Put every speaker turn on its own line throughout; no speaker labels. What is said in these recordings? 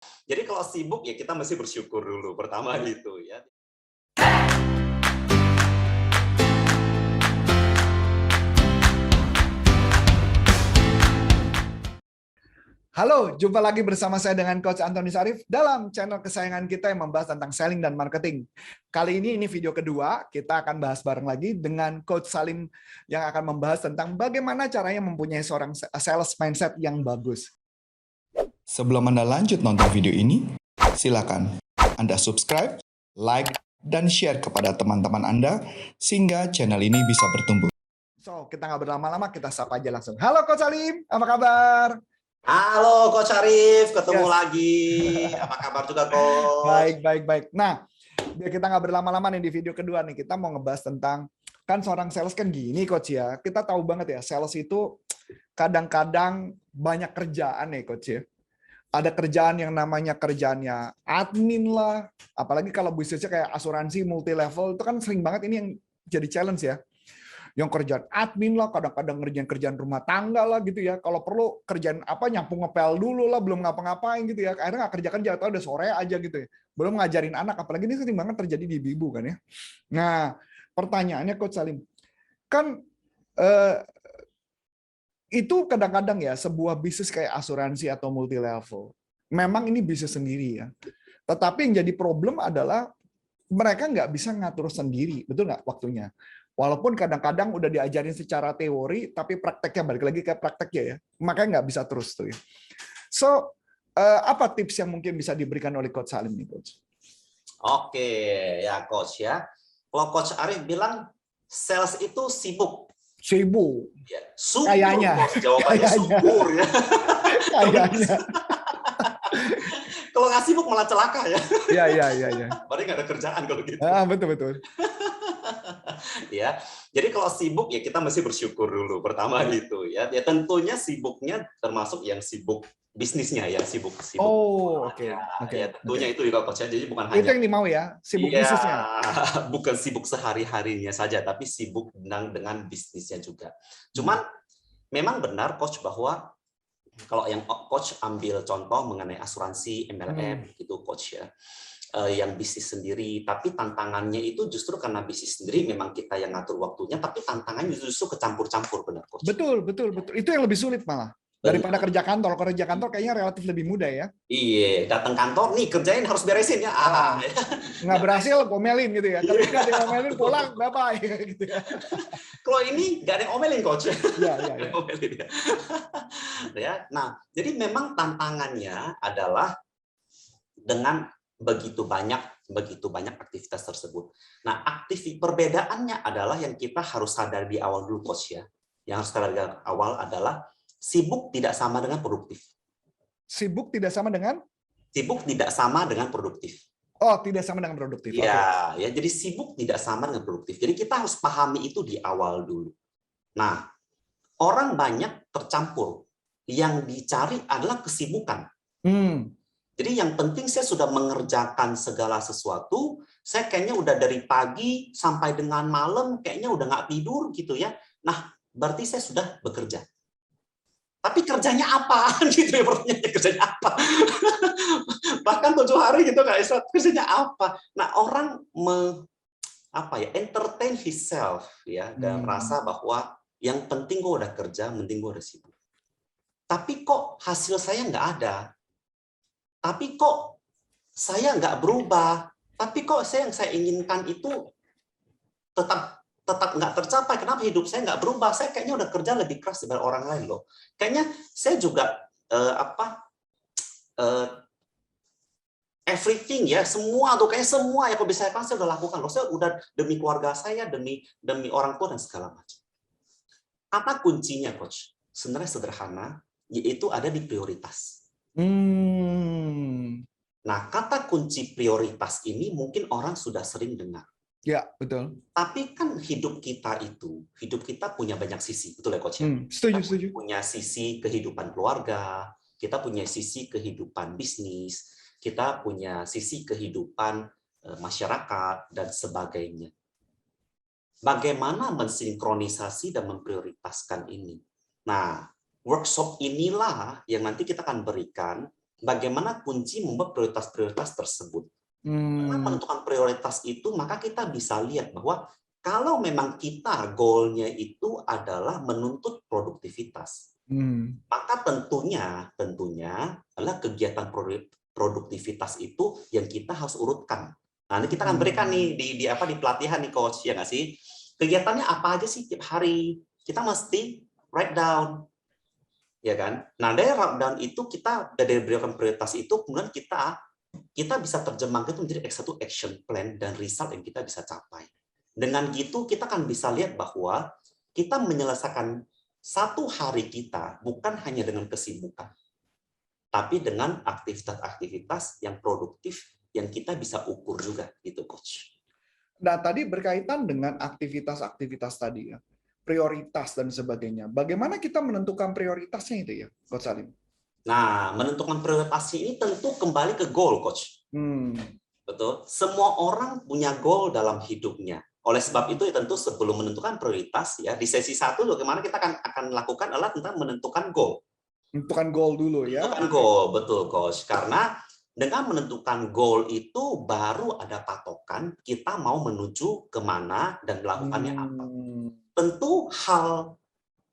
Jadi kalau sibuk ya kita mesti bersyukur dulu, pertama gitu ya.
Halo, jumpa lagi bersama saya dengan Coach Antoni Sarif dalam channel kesayangan kita yang membahas tentang selling dan marketing. Kali ini video kedua, kita akan bahas bareng lagi dengan Coach Salim yang akan membahas tentang bagaimana caranya mempunyai seorang sales mindset yang bagus. Sebelum Anda lanjut nonton video ini, silakan Anda subscribe, like, dan share kepada teman-teman Anda sehingga channel ini bisa bertumbuh. So, kita nggak berlama-lama, kita sapa aja langsung. Halo Coach Salim, apa kabar?
Halo Coach Arif, ketemu lagi. Apa kabar juga Coach?
Baik. Nah, biar kita nggak berlama-lama nih di video kedua nih, kita mau ngebahas tentang, kan seorang sales kan gini Coach ya, kita tahu banget ya, sales itu kadang-kadang banyak kerjaan nih Coach ya. Ada kerjaan yang namanya kerjaannya admin lah, apalagi kalau bisnisnya kayak asuransi multi level, itu kan sering banget ini yang jadi challenge ya. Yang kerjaan admin lah, kadang-kadang ngerjain kerjaan rumah tangga lah gitu ya. Kalau perlu kerjaan apa nyapu ngepel dulu lah, belum ngapa-ngapain gitu ya. Akhirnya nggak kerja atau udah sore aja gitu ya. Belum ngajarin anak, apalagi ini sering banget terjadi di ibu kan ya. Nah, pertanyaannya Coach Salim, kan itu kadang-kadang ya sebuah bisnis kayak asuransi atau multi level. Memang ini bisnis sendiri ya. Tetapi yang jadi problem adalah mereka nggak bisa ngatur sendiri, betul nggak waktunya? Walaupun kadang-kadang udah diajarin secara teori, tapi prakteknya balik lagi ke prakteknya ya. Makanya nggak bisa terus tuh ya. So, apa tips yang mungkin bisa diberikan oleh Coach Salim nih, Coach?
Oke, ya Coach ya. Kalau Coach Arif bilang sales itu sibuk.
Sibuk.
Ya, subur,
kayaknya.
Coach. Jawabannya subur ya.
Kayaknya.
Kalau nggak sibuk malah celaka ya.
Iya.
Berarti nggak ada kerjaan kalau gitu.
Betul.
Ya, jadi kalau sibuk ya kita mesti bersyukur dulu pertama gitu ya. Ya tentunya sibuknya termasuk yang sibuk bisnisnya ya, sibuk.
Oh, oke.
Ya tentunya itu juga Coach ya. Jadi bukan
itu
hanya
yang dimau ya, sibuk
ya,
bisnisnya.
bukan sibuk sehari-harinya saja, tapi sibuk dengan bisnisnya juga. Cuman memang benar Coach bahwa kalau yang Coach ambil contoh mengenai asuransi MLM gitu Coach ya. Yang bisnis sendiri, tapi tantangannya itu justru karena bisnis sendiri memang kita yang ngatur waktunya, tapi tantangannya justru kecampur-campur, benar Coach?
Betul. Itu yang lebih sulit malah. Daripada kerja kantor. Kalau kerja kantor kayaknya relatif lebih mudah ya.
Iya, datang kantor, nih kerjain harus beresin ya.
Nggak berhasil, ngomelin gitu ya. Kalau nggak ada yang ngomelin, pulang, bye-bye. Gitu ya.
Kalau ini nggak ada yang ngomelin, Coach.
Iya.
Ya. Nah, jadi memang tantangannya adalah dengan begitu banyak aktivitas tersebut. Nah, perbedaannya adalah yang kita harus sadar di awal dulu, Coach ya. Yang harus sadar di awal adalah sibuk tidak sama dengan produktif.
Sibuk tidak sama dengan?
Sibuk tidak sama dengan produktif.
Oh, tidak sama dengan produktif.
Ya, ya. Jadi sibuk tidak sama dengan produktif. Jadi kita harus pahami itu di awal dulu. Nah, orang banyak tercampur. Yang dicari adalah kesibukan. Jadi yang penting saya sudah mengerjakan segala sesuatu, saya kayaknya udah dari pagi sampai dengan malam, kayaknya udah nggak tidur gitu ya. Nah, berarti saya sudah bekerja. Tapi kerjanya apa? Gitu ya, pertanyaannya kerjanya apa? Bahkan 7 hari gitu nggak bisa, kerjanya apa? Nah, orang entertain himself ya, dan merasa bahwa yang penting gue udah kerja, penting gue udah sibuk. Tapi kok hasil saya nggak ada? Tapi kok saya nggak berubah, tapi kok yang saya inginkan itu tetap nggak tercapai. Kenapa hidup saya nggak berubah? Saya kayaknya udah kerja lebih keras daripada orang lain loh. Kayaknya saya juga everything ya, semua yang bisa saya udah lakukan loh. Saya udah demi keluarga saya, demi orang tua dan segala macam. Apa kuncinya, Coach? Sebenarnya sederhana, yaitu ada di prioritas. Nah, kata kunci prioritas ini mungkin orang sudah sering dengar.
Ya, betul.
Tapi kan hidup kita punya banyak sisi, betul ya Coach?
Setuju.
Kita punya sisi kehidupan keluarga, kita punya sisi kehidupan bisnis, kita punya sisi kehidupan masyarakat, dan sebagainya. Bagaimana mensinkronisasi dan memprioritaskan ini? Nah, workshop inilah yang nanti kita akan berikan bagaimana kunci membuat prioritas-prioritas tersebut. Dengan menentukan prioritas itu, maka kita bisa lihat bahwa kalau memang kita goalnya itu adalah menuntut produktivitas, maka tentunya adalah kegiatan produktivitas itu yang kita harus urutkan. Nah, ini kita akan berikan nih di pelatihan nih coach, ya nggak sih? Kegiatannya apa aja sih tiap hari? Kita mesti write down, ya kan? Nah, dari write down itu kita dari berikan prioritas itu, kemudian kita bisa terjemahkan itu menjadi satu action plan dan result yang kita bisa capai. Dengan gitu kita akan bisa lihat bahwa kita menyelesaikan satu hari kita bukan hanya dengan kesibukan, tapi dengan aktivitas-aktivitas yang produktif yang kita bisa ukur juga, gitu coach.
Nah, tadi berkaitan dengan aktivitas-aktivitas tadi ya, prioritas dan sebagainya. Bagaimana kita menentukan prioritasnya itu ya, Coach Salim?
Nah, menentukan prioritasnya ini tentu kembali ke goal, coach. Betul. Semua orang punya goal dalam hidupnya. Oleh sebab itu, ya tentu sebelum menentukan prioritas, ya di sesi 1 bagaimana kita akan lakukan adalah tentang menentukan goal.
Menentukan goal dulu ya.
Menentukan goal, betul coach. Karena dengan menentukan goal itu baru ada patokan kita mau menuju kemana dan melakukannya apa. Tentu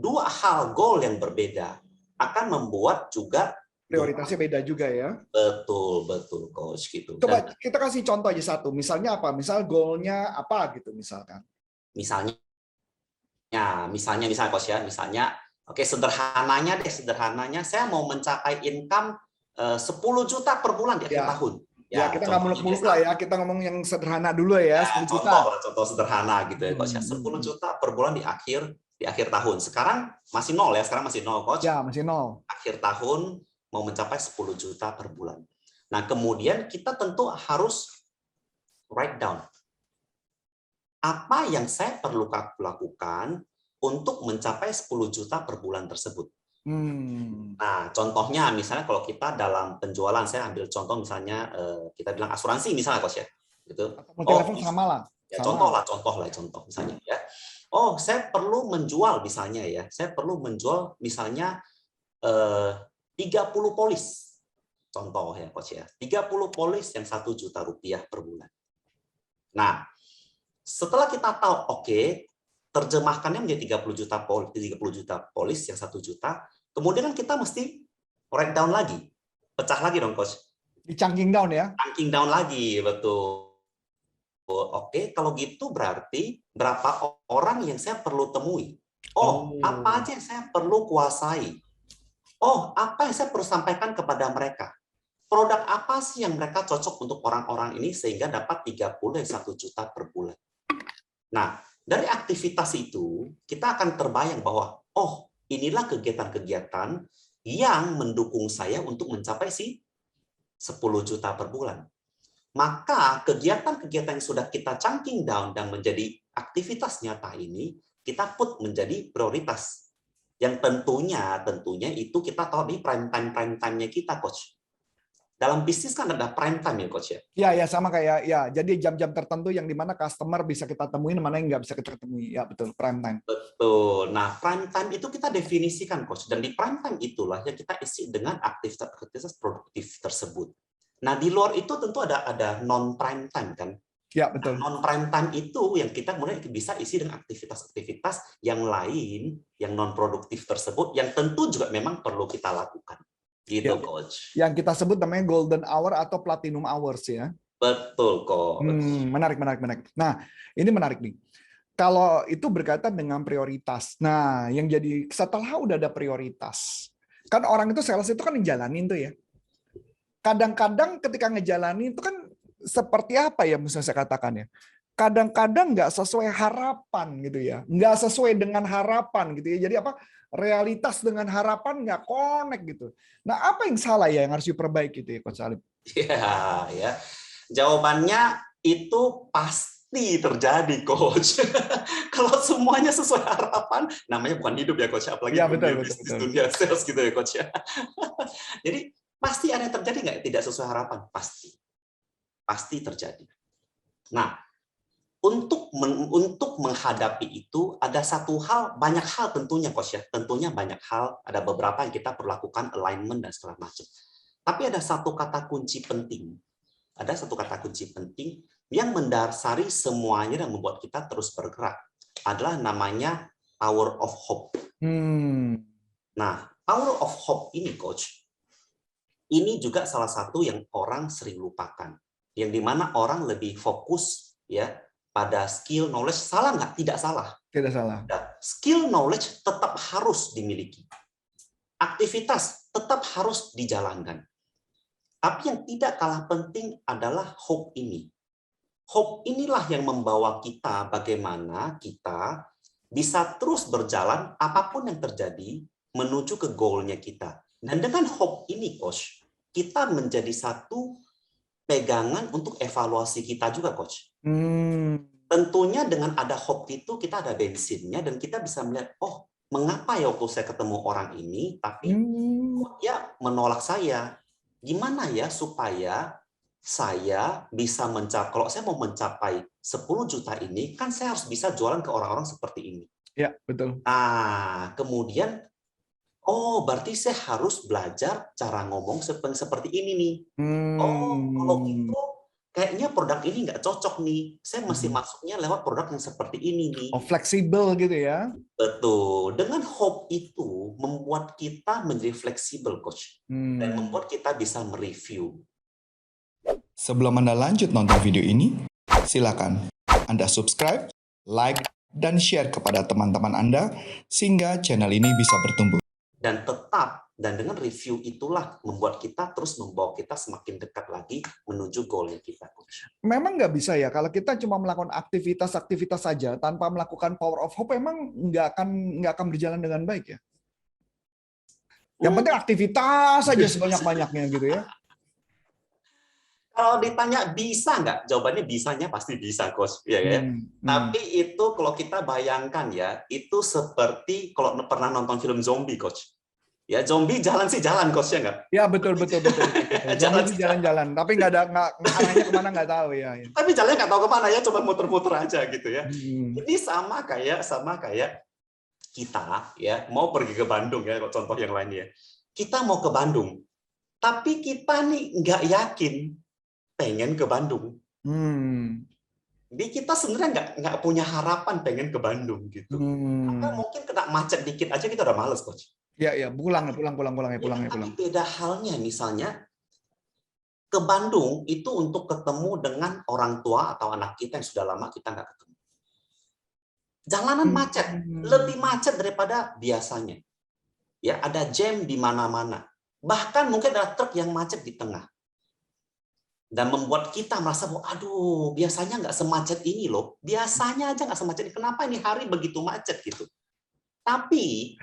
dua hal goal yang berbeda akan membuat juga
prioritasnya beda juga ya.
Betul coach gitu.
Coba kita kasih contoh aja satu. Misalnya apa? Misal goalnya apa gitu misalkan.
Misalnya coach ya. Misalnya, oke sederhananya saya mau mencapai income 10 juta per bulan di akhir tahun.
Ya, kita nggak muluk-muluk lah ya. Kita ngomong yang sederhana dulu ya. 10 juta.
Contoh sederhana gitu ya coach ya. 10 juta per bulan di akhir tahun. Sekarang masih nol ya. Sekarang masih nol coach.
Ya, masih nol.
Akhir tahun mau mencapai 10 juta per bulan. Nah, kemudian kita tentu harus write down apa yang saya perlu lakukan untuk mencapai 10 juta per bulan tersebut. Nah, contohnya misalnya kalau kita dalam penjualan, saya ambil contoh misalnya kita bilang asuransi misalnya coach ya, gitu.
Multi-level sama lah.
Ya, contoh misalnya ya. Oh, saya perlu menjual misalnya ya. Saya perlu menjual misalnya 30 polis. Contoh ya coach ya. 30 polis yang 1 juta rupiah per bulan. Nah, setelah kita tahu oke, terjemahkannya menjadi 30 juta polis yang 1 juta, kemudian kita mesti write down lagi. Pecah lagi dong coach.
Di chunking down ya.
Chunking down lagi, betul. Oke, kalau gitu berarti berapa orang yang saya perlu temui? Apa aja yang saya perlu kuasai? Apa yang saya perlu sampaikan kepada mereka? Produk apa sih yang mereka cocok untuk orang-orang ini sehingga dapat 30 dan 1 juta per bulan? Nah, dari aktivitas itu kita akan terbayang bahwa inilah kegiatan-kegiatan yang mendukung saya untuk mencapai 10 juta per bulan. Maka kegiatan-kegiatan yang sudah kita chunking down dan menjadi aktivitas nyata ini kita put menjadi prioritas. Yang tentunya itu kita tahu di prime time-nya kita, coach. Dalam bisnis kan ada prime time ya, coach ya?
Ya, sama kayak ya. Jadi jam-jam tertentu yang dimana customer bisa kita temuin, mana yang nggak bisa kita temui. Ya, betul, prime time.
Betul. Nah, prime time itu kita definisikan, coach. Dan di prime time itulah yang kita isi dengan aktivitas produktif tersebut. Nah, di luar itu tentu ada non-prime time kan?
Ya, betul.
Nah, non-prime time itu yang kita kemudian bisa isi dengan aktivitas-aktivitas yang lain, yang non-produktif tersebut, yang tentu juga memang perlu kita lakukan. Gitu, ya, coach.
Yang kita sebut namanya golden hour atau platinum hours ya.
Betul, coach.
Menarik. Nah, ini menarik nih. Kalau itu berkaitan dengan prioritas. Nah, yang jadi setelah udah ada prioritas, kan orang itu sales itu kan ngejalanin tuh ya. Kadang-kadang ketika ngejalanin itu kan seperti apa ya, misalnya saya katakan ya. Kadang-kadang nggak sesuai harapan gitu ya. Nggak sesuai dengan harapan gitu ya. Jadi apa? Realitas dengan harapan nggak connect gitu. Nah, apa yang salah ya yang harus diperbaiki itu ya, Coach Salim?
Ya. Jawabannya itu pasti terjadi, Coach. Kalau semuanya sesuai harapan, namanya bukan hidup ya, Coach. Apalagi
ya,
dunia sales gitu ya, Coach. Jadi pasti ada yang terjadi nggak tidak sesuai harapan? Pasti terjadi. Nah, untuk menghadapi itu ada banyak hal tentunya, coach ya. Tentunya banyak hal, ada beberapa yang kita perlu lakukan alignment dan segala macam. Tapi ada satu kata kunci penting. Ada satu kata kunci penting yang mendasari semuanya dan membuat kita terus bergerak. Adalah namanya power of hope. Nah, power of hope ini, Coach, ini juga salah satu yang orang sering lupakan. Yang dimana orang lebih fokus ya pada skill, knowledge. Salah nggak? Tidak salah.
Tidak salah.
Skill, knowledge tetap harus dimiliki. Aktivitas tetap harus dijalankan. Tapi yang tidak kalah penting adalah hope ini. Hope inilah yang membawa kita bagaimana kita bisa terus berjalan apapun yang terjadi menuju ke goalnya kita. Dan dengan hope ini, Coach, kita menjadi satu pegangan untuk evaluasi kita juga, Coach. Tentunya dengan ada hope itu kita ada bensinnya dan kita bisa melihat, oh, mengapa ya waktu saya ketemu orang ini, tapi dia menolak saya. Gimana ya supaya saya bisa mencapai, kalau saya mau mencapai 10 juta ini, kan saya harus bisa jualan ke orang-orang seperti ini.
Ya, betul.
Nah, kemudian, oh, berarti saya harus belajar cara ngomong seperti ini nih. Oh, kalau gitu, kayaknya produk ini nggak cocok nih. Saya masih masuknya lewat produk yang seperti ini nih.
Oh, fleksibel gitu ya.
Betul. Dengan hope itu membuat kita menjadi fleksibel, Coach. Dan membuat kita bisa mereview.
Sebelum Anda lanjut nonton video ini, silakan Anda subscribe, like, dan share kepada teman-teman Anda sehingga channel ini bisa bertumbuh.
Dan dengan review itulah membuat kita terus membawa kita semakin dekat lagi menuju goalnya kita, Coach.
Memang nggak bisa ya, kalau kita cuma melakukan aktivitas-aktivitas saja tanpa melakukan power of hope, emang nggak akan berjalan dengan baik ya? Yang penting aktivitas saja sebanyak-banyaknya gitu ya.
Kalau ditanya bisa nggak? Jawabannya bisanya pasti bisa, Coach. Ya, ya. Tapi itu kalau kita bayangkan ya, itu seperti kalau pernah nonton film zombie, Coach. Ya, zombie jalan sih jalan, Coach, ya nggak?
Ya, betul. Jalan-jalan. Tapi arahnya kemana nggak tahu ya.
Tapi jalannya nggak tahu kemana ya, cuma muter-muter aja gitu ya. Ini sama kayak kita ya mau pergi ke Bandung ya, contoh yang lainnya. Kita mau ke Bandung, tapi kita nih nggak yakin pengen ke Bandung. Jadi kita sebenarnya nggak punya harapan pengen ke Bandung gitu. Atau mungkin kena macet dikit aja kita udah males, Coach.
Ya, pulang.
Tapi beda halnya misalnya ke Bandung itu untuk ketemu dengan orang tua atau anak kita yang sudah lama kita nggak ketemu. Jalanan macet, lebih macet daripada biasanya. Ya, ada jam di mana-mana. Bahkan mungkin ada truk yang macet di tengah. Dan membuat kita merasa bahwa, aduh, biasanya nggak semacet ini loh. Biasanya aja nggak semacet ini. Kenapa ini hari begitu macet gitu? Tapi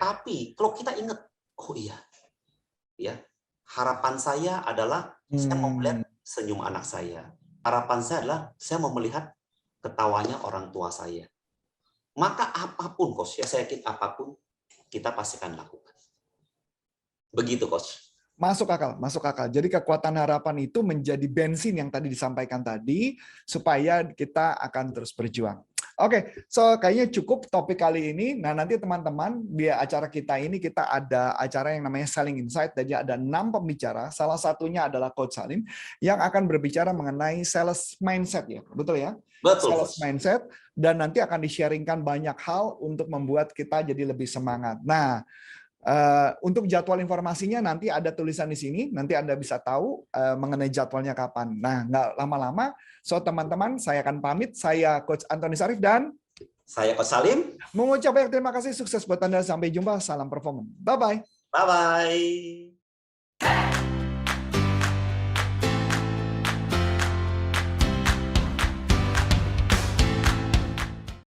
kalau kita ingat, oh iya, ya harapan saya adalah saya mau melihat senyum anak saya. Harapan saya adalah saya mau melihat ketawanya orang tua saya. Maka apapun, Coach, ya saya yakin apapun kita pasti akan lakukan. Begitu, Coach.
Masuk akal. Jadi kekuatan harapan itu menjadi bensin yang tadi disampaikan tadi, supaya kita akan terus berjuang. Oke, so kayaknya cukup topik kali ini. Nah, nanti teman-teman, di acara kita ini kita ada acara yang namanya Selling Insight. Jadi ada 6 pembicara, salah satunya adalah Coach Salim, yang akan berbicara mengenai sales mindset ya, betul ya?
Betul.
Sales mindset, dan nanti akan di-sharingkan banyak hal untuk membuat kita jadi lebih semangat. Nah, untuk jadwal informasinya nanti ada tulisan di sini, nanti Anda bisa tahu mengenai jadwalnya kapan. Nah, nggak lama-lama, so teman-teman, saya akan pamit. Saya Coach Antoni Sarif dan
saya Coach Salim.
Mengucap banyak terima kasih, sukses buat Anda, sampai jumpa, salam performa. Bye-bye.
Bye-bye.